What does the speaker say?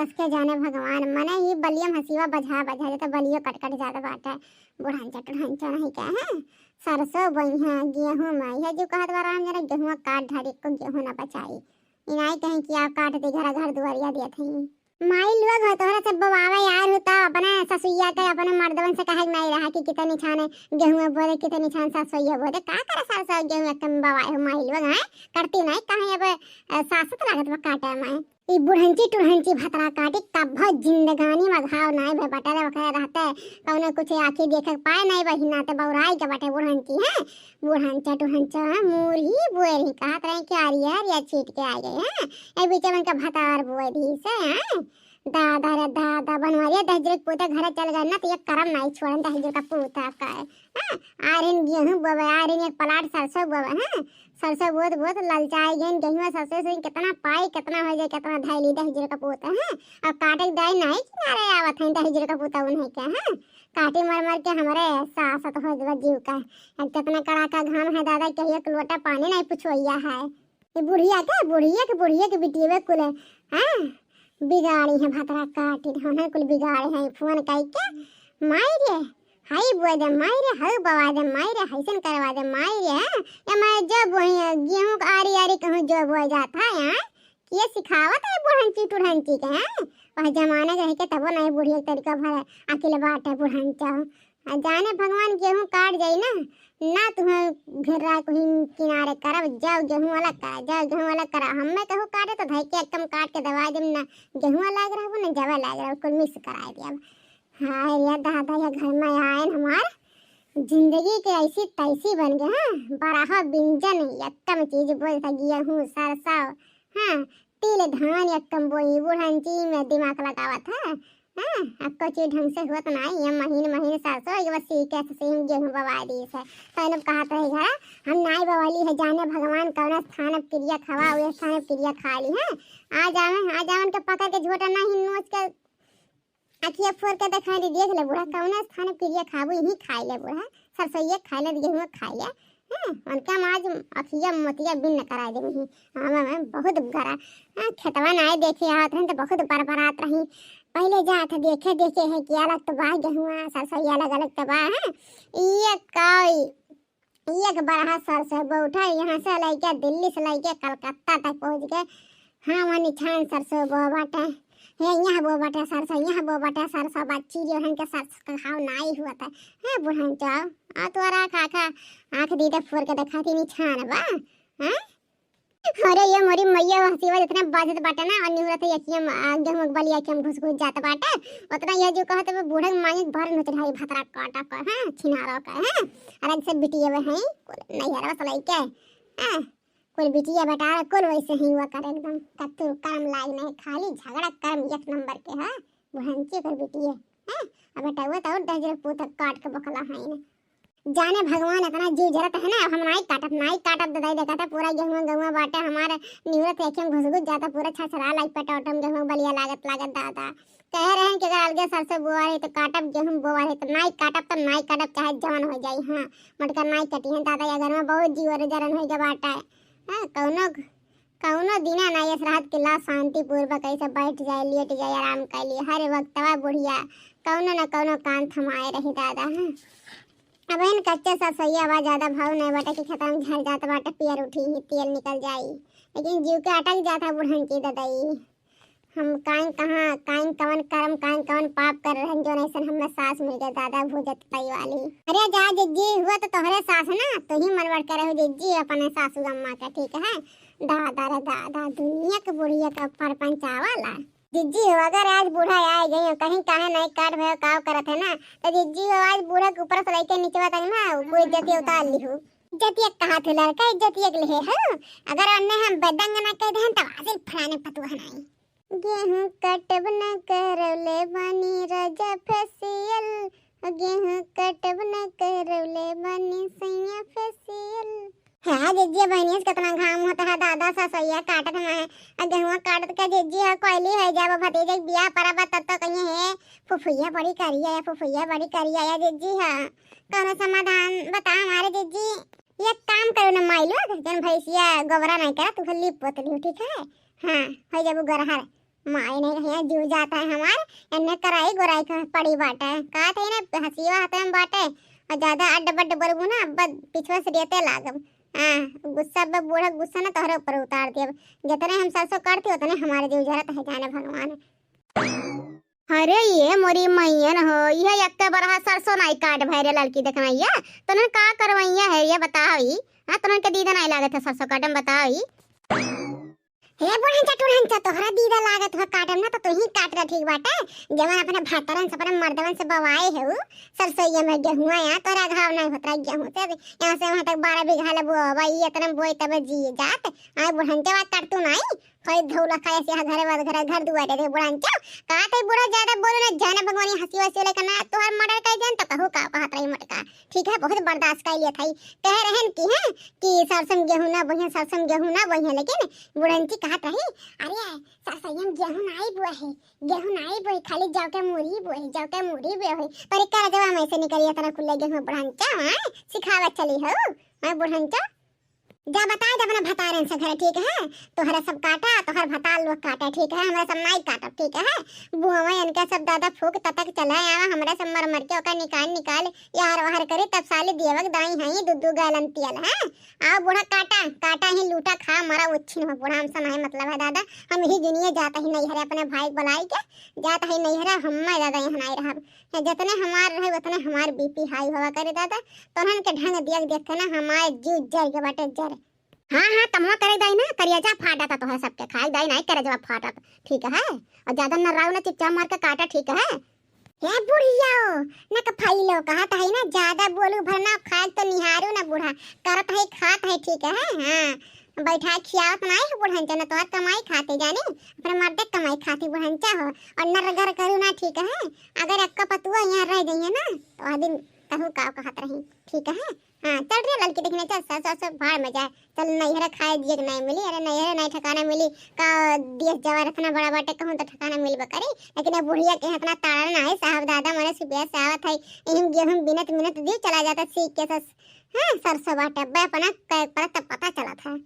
कस के जाने भगवान मने ही बलियम हसीवा बजा बजा देता बलियो कट कट जाता बाटे। बुढ़ांचा टुढ़ांचा नहीं क्या है सरसों बइहा गेहूं में यह जो कहत बारा हम जरा गेहूं काट ढारी को गेहूं ना बचाई इनाई कहीं कि आप काट दे घर घर दुआरिया दिया थी माई लोग हो तोहरा सब बाबा यार होता अपने ससुइया के अपने मर्दवन से कहे नहीं रहा कि कितने छाने गेहूं बोले कितने छान ससुइया बोले का करे सरसों गेहूं कम बाबा हो माई लोग हैं करती नहीं कहीं अब सासत लागत बा काटे मैं ई बुढ़ंची टुढ़ंची भतरा काटी कब जिंदगानी में घाव नहीं भे बटरे वखरे रहते कौने कुछ आखी देख पाए नहीं बहिना ते बौराई के बटे बुढ़ंची है बुढ़ंचा टुढ़ंचा मूरी बुएरी कहत रहे कि आरिया छीट के आ गए हैं ए बीच में का भतार बुए दी से हैं दादा रे दादा बनवारिया दहजरे पोता घर चल गए ना तो ये करम नहीं छोड़न दहजरे का पोता का है आरिन गेहूं बोवे आरिन एक पलाट सरसों बोवे हैं सरसों बहुत बहुत ललचाई गए गेहूं सरसों से कितना पाई कितना हो जाए कितना धाइली दहजरे का पोता है अब काटे दाई नहीं किनारे आवत है दहजरे का पोता उन्हें क्या है काटे मर मर के हमारे सासत हो जवा जीव का अब कितना कड़ाका घाम है दादा कहिए एक लोटा पानी नहीं पुछोइया है ये बुढ़िया के बिटिया कुल हां बिगाड़ी है भतरा काटी होने कुल बिगाड़े हैं फोन कई के माई रे हाई बुआ दे माई रे हाउ बवा दे माई रे हईसन करवा दे माई रे या मैं जब गेहूं का आरी आरी कहूं जो बोए जाता है यार ये सिखावत है बुढ़ंची टुढ़ंची के हैं वह जमाने के के तब नहीं बुढ़िया तरीका भर अकेले बाटे बुढ़ंचा जाने भगवान गेहूं काट जाई ना तुम्हें घेरा कहीं किनारे करब जाओ गेहूं अलग करा हमें कहूं काटे तो धई के एकदम काट के दवा देम ना गेहूं अलग रहबो ना जवा लग रहा कुल मिक्स करा दिया हां या दादा या घर में आए हमार जिंदगी के ऐसी तैसी बन गए हां बराहा बिंजन एकदम चीज बोल था गेहूं सरसों हां तिल धान एकदम बोई बुढ़ंची में दिमाग लगावा था हां आपको चीज ढंग से हुआ तो नहीं ये महीने सरसों ये बस कैसे से गेहूं बवा दी से पहले कहा था घर हम नाई बवाली है जाने भगवान कौन स्थान क्रिया खवा हुए स्थान क्रिया खा ली है आ जावन के पकड़ के झोटा नहीं नोच के अखिया फोड़ के दिखा दे देख ले बुढ़ा कौन स्थान क्रिया खाबू यही खाई ले बुढ़ा सरसों ये खा ले गेहूं खा ले उनका आज अखिया मोतिया बिन करा दे मैं बहुत गरा खेतवा नहीं देखे आवत हैं तो बहुत बरबरात रही पहले जात देखे है कि अलग तो बा गेहूं सरसों अलग तो बा है एक बड़ा सरसों बैठा यहाँ से लेके दिल्ली से लेके कलकत्ता तक पहुंच गए हाँ वहाँ निछान सरसों बो बाटे यहाँ बो बाटे सरसों बच्ची जो है के सरसों का खाव नहीं हुआ था है बुढ़ान चाव आ तोरा खाखा आँख दीदे फोड़ के दिखाती निछान बा हैं अरे ये मोरी मैया हसीवा जितना बाजत बाटे ना अन्य होते यकियम गेहूं बलिया के घुस जात बाटे उतना ये जो कहत बूढ़े मांगे भर न चढ़ाई भतरा काटा का हां छिनारो का हां अलग से बिटिया वे हैं नहीं हरवा सलाई के हां कोई बिटिया बेटा कुल वैसे ही हुआ करे एकदम कत्तू काम लाग नहीं खाली झगड़ा कर्म एक नंबर के हां बुढ़ंची कर बिटिया हां अब बेटा वो तो दजरे पुत काट के बखला है ना जाने भगवान इतना जीव जरत है ना हम नहीं काटब ददाई देखा था पूरा गेहूं बाटे हमारे निवरत एकदम घुस जाता पूरा छछरा लाइक पटोटम गेहूं बलिया लागत दादा कह रहे हैं कि अगर अलगे सरसों बोआ है तो काटब गेहूं बोआ है तो नहीं काटब चाहे जवान हो जाई हां मटका नहीं कटी है दादा या घर में बहुत जीव जरन हो गया बाटा हां कौनो दिना ना ये रात के ला शांति पूर्वक ऐसे बैठ जाए लेट जाए आराम कर लिए हर वक्त तवा बुढ़िया कौनो न कौनो कान थमाए रही दादा हां अब इन कच्चे सरसों आवाज ज्यादा भाव नहीं बाटे कि खत्म झल जाता बाटे पियर उठी ही तेल निकल जाई लेकिन जीव के अटक जाता बुढ़न की ददाई हम काइन कवन कर्म काइन कवन पाप कर रहे जो नहीं हमें सास मिल गए दादा भूजत तई वाली अरे जा जिज्जी हुआ तो तोहरे सास ना तो ही मनवड़ करे हो जिज्जी अपने सासू अम्मा का ठीक है दादा रे दादा दुनिया के बुढ़िया का परपंचा वाला जिज्जी हो अगर आज बूढ़ा आ गई कहीं काहे नहीं काट भयो काव करत है ना तो जिज्जी हो आज बूढ़ा के ऊपर से लेके नीचे तक ना कोई इज्जत उतार ली हो इज्जत एक कहा थे लड़का इज्जत एक ले है अगर अन्य हम बेदंग ना कह दें तो हाजिर फलाने पतुआ नहीं गेहूं कटब न करले बनी रजा फेसियल गेहूं कटब न करले बनी सैया फेसियल है जिज्जी बहनी कितना घाम होता है दादा ससैया काटत में गेहूं काटत के जिज्जी है कोयली है जब भतीजे बियाह परब तब तो कहीं है फुफैया बड़ी करिया या जिज्जी है कौन समाधान बता हमारे जिज्जी ये काम करो ना माइलो जन भैंसिया गोबरा नहीं करा तू लिप पोतली ठीक है हां हो जब गरहर माई नहीं कहिया जीव जाता है हमार। एने कराई गोराई का पड़ी बाटे का थे ना हसीवा हाथे में बाटे और ज्यादा अड्ड बड्ड बरबू ना अब पिछवा से रेते लागब। हां गुस्सा बे बूढ़ा गुस्सा ना तोहरे ऊपर उतार दिया। जितने हम सरसों काटते उतने हमारे जीव जरत है जाने भगवान। अरे ये मोरी मैयन हो यह एक बरहा सरसों नहीं काट भैरे लड़की देखनैया तने का करवैया है ये बताओ। हां तने के दीदा नहीं लागत है सरसों काटम बताओ। हे बुढ़न तोहरा दीदा लागत हो काटम ना तो तू ही काट रहा ठीक बाटे। जवन अपने भातरन से अपने मर्दवन से बवाए है उ सरसोईया में गेहूं या तोरा घाव नहीं होता गेहूं से यहां से वहां तक 12 बीघा ले बोवा ये इतना बोई तब जी जात। आए बुढ़न बात काट तू नहीं कोई धौला खाए से घरे बाद घर दुआरे रे बुढ़न का ते बुढ़ा ज्यादा बोलो ना जाने भगवानी हंसी वसी लेकर ना तोहर मर्डर कर जान तो कहू का कहत रही मटका ठीक है बहुत बर्दाश्त कर लिया थाई कह रहन की है कि सरसम गेहूं ना बढ़िया लेकिन बुढ़ंती कहत रही अरे सरसैया गेहूं नहीं बुआ है गेहूं नहीं बुआ खाली जाव के मुरी बुआ है पर कर जवा में से निकलिया तना खुले गेहूं बुढ़ंचा हां सिखावत चली हो मैं बुढ़ंचा जा बता जब ना भतारन से घर ठीक है तोहरा सब काटा तोहर भताल लोग काटा ठीक है हमरा सब नहीं काटा ठीक है बुआ इनका सब दादा फूक तक चला आवा हमरा सब मर के ओका निकाल यार वाहर करे तब साले देवक दाई है दुद्दू गालन तियल है आ बूढ़ा काटा ही लूटा खा मरा उच्छिन हो बूढ़ा हमसे नहीं मतलब है दादा हम ही दुनिया जाता ही नहीं हरे अपने भाई बुलाई के जाता ही नहीं हरा हम दादा यहाँ नहीं रहा जितने हमार रहे उतने हमार बीपी हाई हुआ करे दादा तोहन के ढंग देख के ना हमारे जीव जल के बाटे जर। हाँ तमवा करे दाई ना करियाजा फाटा था तो है सबके खाई दाई नहीं करे जब फाटा ठीक है और ज्यादा न राव ना चुपचाप मार के काटा ठीक है। हे बुढ़िया ना का फाई लो कहत है ना ज्यादा बोलू भरना खाए तो निहारू ना बूढ़ा करत है खात है ठीक है। हां बैठा खियावत नहीं है बुढ़ंचा ना तोहर कमाई खाते जाने अपने मर्दे कमाई खाती बुढ़ंचा हो और नरगर करू ना ठीक है। अगर अक्का पतुआ यहाँ रह जाइए ना तो आदिन कहू का कहत रही ठीक है। हां चल रे लड़की देखने चल सब भाड़ में जाए चल नैहरा खाए दिए नहीं मिली अरे नैहरा नहीं ठिकाना मिली का दिए जवार इतना बड़ा बाटे कहूं तो ठिकाना मिलबे करे लेकिन अब बुढ़िया के इतना ताड़ा ना है साहब दादा मने सुबह से आवत है इहम गेहूं बिनत दी चला जाता सीख के हां सरसों बाटे बे अपना पता चला था।